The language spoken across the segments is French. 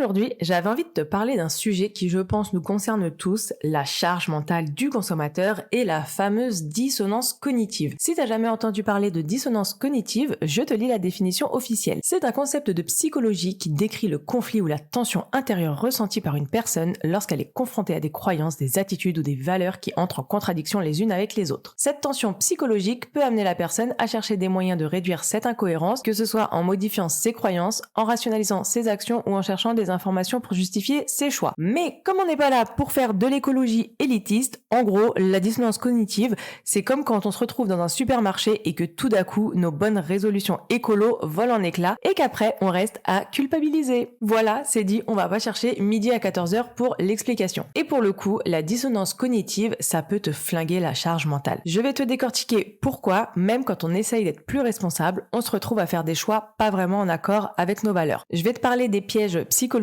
Aujourd'hui, j'avais envie de te parler d'un sujet qui, je pense, nous concerne tous, la charge mentale du consommateur et la fameuse dissonance cognitive. Si t'as jamais entendu parler de dissonance cognitive, je te lis la définition officielle. C'est un concept de psychologie qui décrit le conflit ou la tension intérieure ressentie par une personne lorsqu'elle est confrontée à des croyances, des attitudes ou des valeurs qui entrent en contradiction les unes avec les autres. Cette tension psychologique peut amener la personne à chercher des moyens de réduire cette incohérence, que ce soit en modifiant ses croyances, en rationalisant ses actions ou en cherchant des informations pour justifier ses choix. Mais comme on n'est pas là pour faire de l'écologie élitiste, en gros, la dissonance cognitive, c'est comme quand on se retrouve dans un supermarché et que tout d'un coup, nos bonnes résolutions écolo volent en éclats et qu'après, on reste à culpabiliser. Voilà, c'est dit, on va pas chercher midi à 14h pour l'explication. Et pour le coup, la dissonance cognitive, ça peut te flinguer la charge mentale. Je vais te décortiquer pourquoi, même quand on essaye d'être plus responsable, on se retrouve à faire des choix pas vraiment en accord avec nos valeurs. Je vais te parler des pièges psychologiques,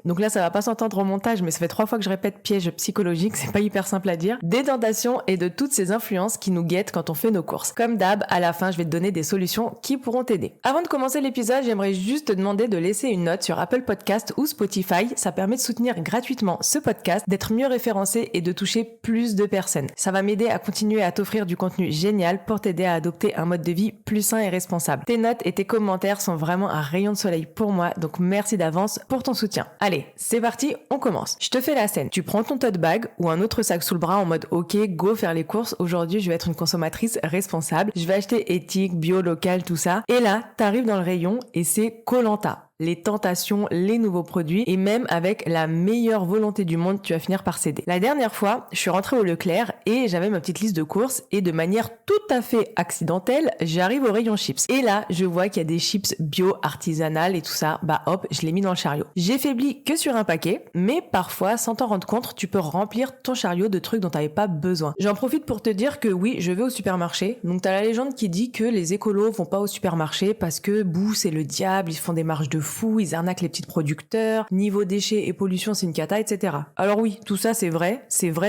donc là ça va pas s'entendre au montage, mais ça fait 3 fois que je répète pièges psychologiques, c'est pas hyper simple à dire, des tentations et de toutes ces influences qui nous guettent quand on fait nos courses. Comme d'hab, à la fin je vais te donner des solutions qui pourront t'aider. Avant de commencer l'épisode, j'aimerais juste te demander de laisser une note sur Apple Podcast ou Spotify, ça permet de soutenir gratuitement ce podcast, d'être mieux référencé et de toucher plus de personnes. Ça va m'aider à continuer à t'offrir du contenu génial pour t'aider à adopter un mode de vie plus sain et responsable. Tes notes et tes commentaires sont vraiment un rayon de soleil pour moi, donc merci d'avance pour ton soutien. Allez, c'est parti, on commence. Je te fais la scène. Tu prends ton tote bag ou un autre sac sous le bras en mode ok, go faire les courses. Aujourd'hui, je vais être une consommatrice responsable. Je vais acheter éthique, bio, local, tout ça. Et là, t'arrives dans le rayon et c'est Koh-Lanta. Les tentations, les nouveaux produits et même avec la meilleure volonté du monde, tu vas finir par céder. La dernière fois, je suis rentrée au Leclerc et j'avais ma petite liste de courses et de manière tout à fait accidentelle, j'arrive au rayon chips. Et là, je vois qu'il y a des chips bio, artisanales et tout ça. Bah hop, je l'ai mis dans le chariot. J'ai faibli que sur un paquet, mais parfois, sans t'en rendre compte, tu peux remplir ton chariot de trucs dont t'avais pas besoin. J'en profite pour te dire que oui, je vais au supermarché. Donc t'as la légende qui dit que les écolos vont pas au supermarché parce que bouh, c'est le diable, ils font des marges de fou, ils arnaquent les petits producteurs, niveau déchets et pollution c'est une cata, etc. Alors oui, tout ça c'est vrai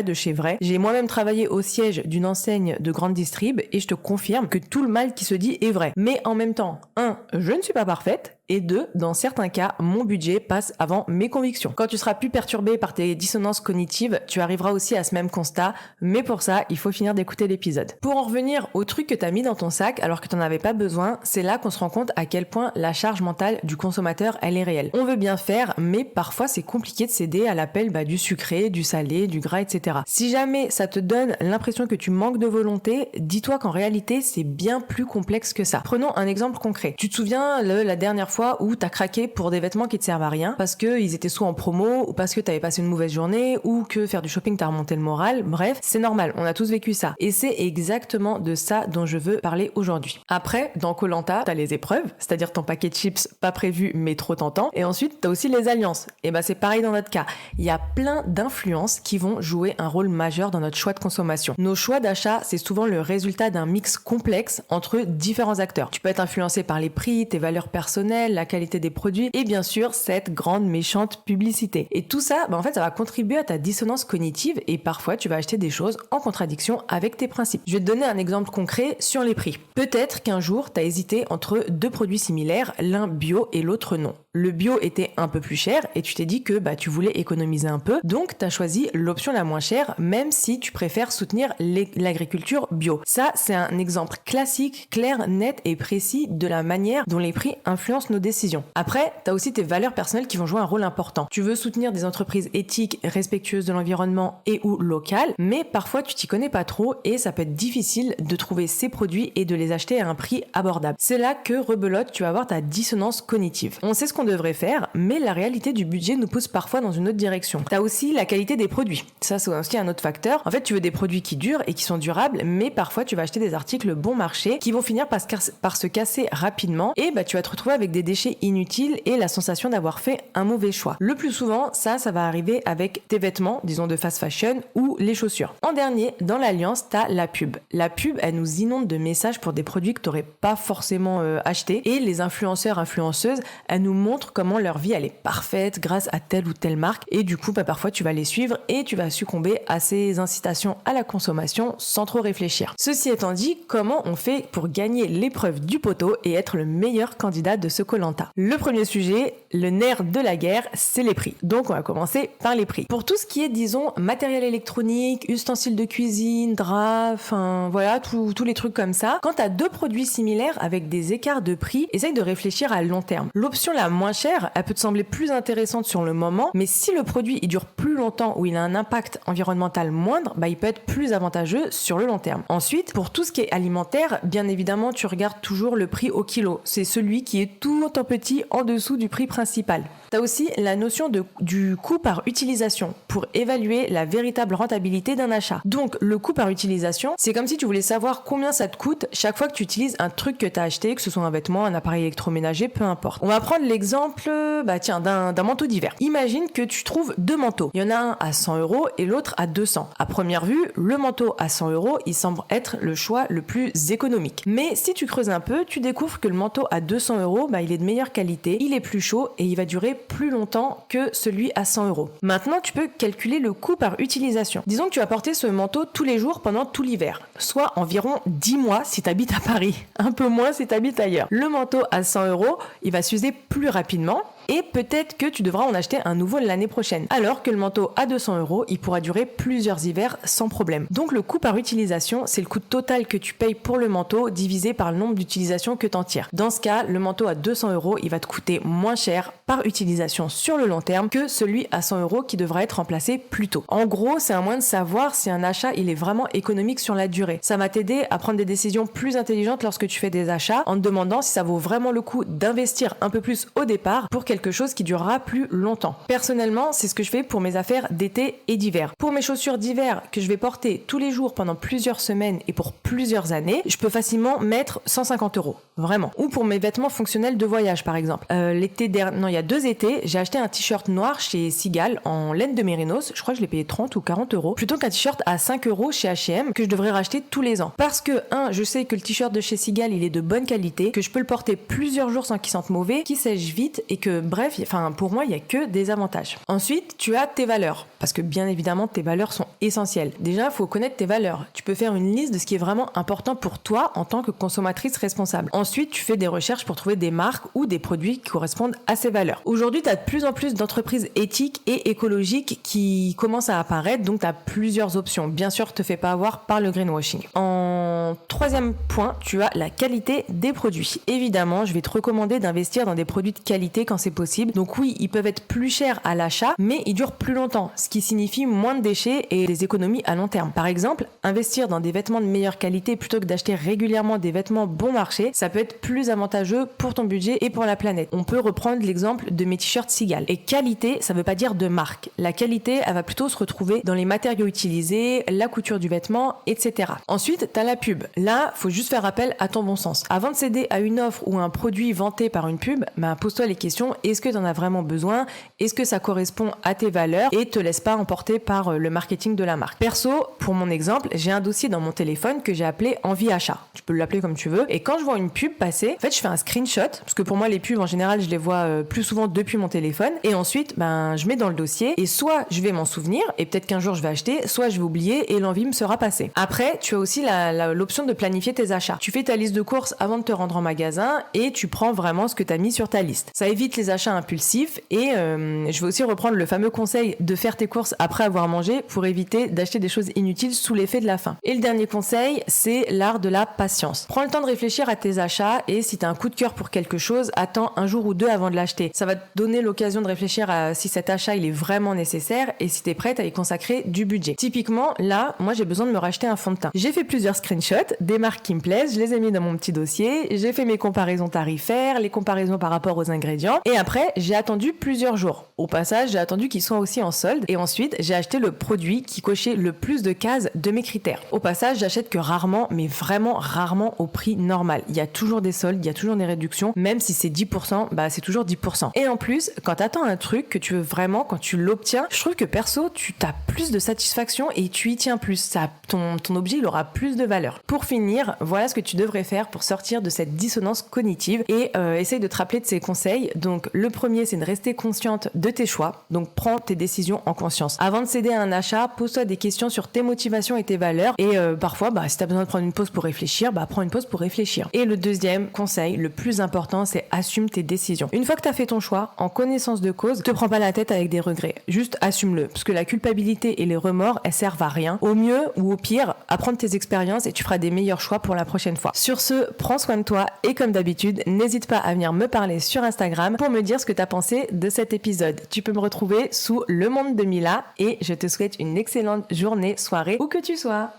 de chez vrai. J'ai moi-même travaillé au siège d'une enseigne de grande distrib et je te confirme que tout le mal qui se dit est vrai. Mais en même temps, 1, je ne suis pas parfaite, et 2, dans certains cas, mon budget passe avant mes convictions. Quand tu seras plus perturbé par tes dissonances cognitives, tu arriveras aussi à ce même constat, mais pour ça, il faut finir d'écouter l'épisode. Pour en revenir au truc que t'as mis dans ton sac alors que t'en avais pas besoin, c'est là qu'on se rend compte à quel point la charge mentale du consommateur, elle est réelle. On veut bien faire, mais parfois c'est compliqué de céder à l'appel du sucré, du salé, du gras, etc. Si jamais ça te donne l'impression que tu manques de volonté, dis-toi qu'en réalité, c'est bien plus complexe que ça. Prenons un exemple concret. Tu te souviens la dernière fois où t'as craqué pour des vêtements qui te servent à rien parce que ils étaient soit en promo ou parce que t'avais passé une mauvaise journée ou que faire du shopping t'a remonté le moral. Bref, c'est normal, on a tous vécu ça. Et c'est exactement de ça dont je veux parler aujourd'hui. Après, dans Koh-Lanta, t'as les épreuves, c'est-à-dire ton paquet de chips pas prévu mais trop tentant. Et ensuite, t'as aussi les alliances. Et bah c'est pareil dans notre cas. Il y a plein d'influences qui vont jouer un rôle majeur dans notre choix de consommation. Nos choix d'achat, c'est souvent le résultat d'un mix complexe entre différents acteurs. Tu peux être influencé par les prix, tes valeurs personnelles, la qualité des produits et bien sûr cette grande méchante publicité. Et tout ça, en fait, ça va contribuer à ta dissonance cognitive et parfois tu vas acheter des choses en contradiction avec tes principes. Je vais te donner un exemple concret sur les prix. Peut-être qu'un jour, tu as hésité entre 2 produits similaires, l'un bio et l'autre non. Le bio était un peu plus cher et tu t'es dit que tu voulais économiser un peu, donc tu as choisi l'option la moins chère même si tu préfères soutenir l'agriculture bio. Ça, c'est un exemple classique, clair, net et précis de la manière dont les prix influencent nos décisions. Après, t'as aussi tes valeurs personnelles qui vont jouer un rôle important. Tu veux soutenir des entreprises éthiques, respectueuses de l'environnement et ou locales, mais parfois tu t'y connais pas trop et ça peut être difficile de trouver ces produits et de les acheter à un prix abordable. C'est là que rebelote, tu vas avoir ta dissonance cognitive. On sait ce qu'on devrait faire, mais la réalité du budget nous pousse parfois dans une autre direction. T'as aussi la qualité des produits. Ça, c'est aussi un autre facteur. En fait, tu veux des produits qui durent et qui sont durables, mais parfois tu vas acheter des articles bon marché qui vont finir par se casser rapidement et tu vas te retrouver avec des déchets inutiles et la sensation d'avoir fait un mauvais choix. Le plus souvent, ça va arriver avec tes vêtements, disons de fast fashion ou les chaussures. En dernier, dans l'alliance, t'as la pub. La pub, elle nous inonde de messages pour des produits que t'aurais pas forcément achetés et les influenceurs, influenceuses, elles nous montrent montrent comment leur vie elle est parfaite grâce à telle ou telle marque et du coup parfois tu vas les suivre et tu vas succomber à ces incitations à la consommation sans trop réfléchir. Ceci étant dit, comment on fait pour gagner l'épreuve du poteau et être le meilleur candidat de ce Koh-Lanta? Le premier sujet, le nerf de la guerre, c'est les prix. Donc on va commencer par les prix. Pour tout ce qui est, disons, matériel électronique, ustensiles de cuisine, draps, enfin voilà, tous les trucs comme ça, quand tu as deux produits similaires avec des écarts de prix, essaye de réfléchir à long terme. L'option la moins chère, elle peut te sembler plus intéressante sur le moment, mais si le produit il dure plus longtemps ou il a un impact environnemental moindre, il peut être plus avantageux sur le long terme. Ensuite, pour tout ce qui est alimentaire, bien évidemment, tu regardes toujours le prix au kilo. C'est celui qui est tout en petit en dessous du prix principal. Tu as aussi la notion du coût par utilisation pour évaluer la véritable rentabilité d'un achat. Donc, le coût par utilisation, c'est comme si tu voulais savoir combien ça te coûte chaque fois que tu utilises un truc que tu as acheté, que ce soit un vêtement, un appareil électroménager, peu importe. On va prendre l'exemple d'un manteau d'hiver. Imagine que tu trouves deux manteaux. Il y en a un à 100 € et l'autre à 200. À première vue, le manteau à 100 €, il semble être le choix le plus économique. Mais si tu creuses un peu, tu découvres que le manteau à 200 €, il est de meilleure qualité, il est plus chaud et il va durer plus longtemps que celui à 100 €. Maintenant, tu peux calculer le coût par utilisation. Disons que tu vas porter ce manteau tous les jours pendant tout l'hiver, soit environ 10 mois si tu habites à Paris, un peu moins si tu habites ailleurs. Le manteau à 100 €, il va s'user plus rapidement. Et peut-être que tu devras en acheter un nouveau l'année prochaine. Alors que le manteau à 200 €, il pourra durer plusieurs hivers sans problème. Donc le coût par utilisation, c'est le coût total que tu payes pour le manteau divisé par le nombre d'utilisations que tu en tires. Dans ce cas, le manteau à 200 €, il va te coûter moins cher par utilisation sur le long terme que celui à 100 € qui devra être remplacé plus tôt. En gros, c'est un moyen de savoir si un achat il est vraiment économique sur la durée. Ça va t'aider à prendre des décisions plus intelligentes lorsque tu fais des achats en te demandant si ça vaut vraiment le coup d'investir un peu plus au départ pour quelque chose qui durera plus longtemps. Personnellement, c'est ce que je fais pour mes affaires d'été et d'hiver. Pour mes chaussures d'hiver que je vais porter tous les jours pendant plusieurs semaines et pour plusieurs années, je peux facilement mettre 150 €. Vraiment. Ou pour mes vêtements fonctionnels de voyage, par exemple. Il y a 2 étés, j'ai acheté un t-shirt noir chez Seagal en laine de mérinos. Je crois que je l'ai payé 30 ou 40 €, plutôt qu'un t-shirt à 5 € chez H&M que je devrais racheter tous les ans. Parce que, je sais que le t-shirt de chez Seagal, il est de bonne qualité, que je peux le porter plusieurs jours sans qu'il sente mauvais, qu'il sèche vite et que, bref, pour moi, il n'y a que des avantages. Ensuite, tu as tes valeurs. Parce que, bien évidemment, tes valeurs sont essentielles. Déjà, il faut connaître tes valeurs. Tu peux faire une liste de ce qui est vraiment important pour toi en tant que consommatrice responsable. Ensuite, tu fais des recherches pour trouver des marques ou des produits qui correspondent à ces valeurs. Aujourd'hui, tu as de plus en plus d'entreprises éthiques et écologiques qui commencent à apparaître, donc tu as plusieurs options. Bien sûr, te fais pas avoir par le greenwashing. En troisième point, tu as la qualité des produits. Évidemment, je vais te recommander d'investir dans des produits de qualité quand c'est possible. Donc oui, ils peuvent être plus chers à l'achat, mais ils durent plus longtemps, ce qui signifie moins de déchets et des économies à long terme. Par exemple, investir dans des vêtements de meilleure qualité plutôt que d'acheter régulièrement des vêtements bon marché, ça peut être plus avantageux pour ton budget et pour la planète. On peut reprendre l'exemple de mes t-shirts Seagal. Et qualité, ça veut pas dire de marque. La qualité, elle va plutôt se retrouver dans les matériaux utilisés, la couture du vêtement, etc. Ensuite, t'as la pub. Là, faut juste faire appel à ton bon sens. Avant de céder à une offre ou un produit vanté par une pub, pose-toi les questions. Est-ce que t'en as vraiment besoin? Est-ce que ça correspond à tes valeurs? Et te laisse pas emporter par le marketing de la marque. Perso, pour mon exemple, j'ai un dossier dans mon téléphone que j'ai appelé Envie Achat. Tu peux l'appeler comme tu veux. Et quand je vois une pub passer, en fait, je fais un screenshot, parce que pour moi, les pubs, en général, je les vois plus souvent depuis mon téléphone. Et ensuite, je mets dans le dossier et soit je vais m'en souvenir et peut-être qu'un jour je vais acheter, soit je vais oublier et l'envie me sera passée. Après, tu as aussi l'option de planifier tes achats. Tu fais ta liste de courses avant de te rendre en magasin et tu prends vraiment ce que tu as mis sur ta liste. Ça évite les achats impulsifs et je vais aussi reprendre le fameux conseil de faire tes courses après avoir mangé pour éviter d'acheter des choses inutiles sous l'effet de la faim. Et le dernier conseil, c'est l'art de la patience. Prends le temps de réfléchir à tes achats et si tu as un coup de cœur pour quelque chose, attends un jour ou deux avant de l'acheter. Ça va te donner l'occasion de réfléchir à si cet achat il est vraiment nécessaire et si tu es prête à y consacrer du budget. Typiquement, là, moi j'ai besoin de me racheter un fond de teint. J'ai fait plusieurs screenshots, des marques qui me plaisent, je les ai mis dans mon petit dossier, j'ai fait mes comparaisons tarifaires, les comparaisons par rapport aux ingrédients et après j'ai attendu plusieurs jours. Au passage, j'ai attendu qu'ils soient aussi en solde et ensuite j'ai acheté le produit qui cochait le plus de cases de mes critères. Au passage, j'achète que rarement, mais vraiment rarement au prix normal. Il y a toujours des soldes, il y a toujours des réductions, même si c'est 10%, c'est toujours 10%. Et en plus, quand t'attends un truc que tu veux vraiment, quand tu l'obtiens, je trouve que perso, tu as plus de satisfaction et tu y tiens plus. Ton objet, il aura plus de valeur. Pour finir, voilà ce que tu devrais faire pour sortir de cette dissonance cognitive et essaye de te rappeler de ces conseils. Donc le premier, c'est de rester consciente de tes choix. Donc prends tes décisions en conscience. Avant de céder à un achat, pose-toi des questions sur tes motivations et tes valeurs. Et parfois, si tu as besoin de prendre une pause pour réfléchir, prends une pause pour réfléchir. Et le deuxième conseil, le plus important, c'est assume tes décisions. Une fois que tu as fait ton choix, en connaissance de cause, te prends pas la tête avec des regrets. Juste assume-le. Parce que la culpabilité et les remords, elles servent à rien. Au mieux ou au pire, apprends tes expériences et tu feras des meilleurs choix pour la prochaine fois. Sur ce, prends soin de toi et comme d'habitude, n'hésite pas à venir me parler sur Instagram pour me dire ce que tu as pensé de cet épisode. Tu peux me retrouver sous Le Monde de Mila et je te souhaite une excellente journée, soirée, où que tu sois.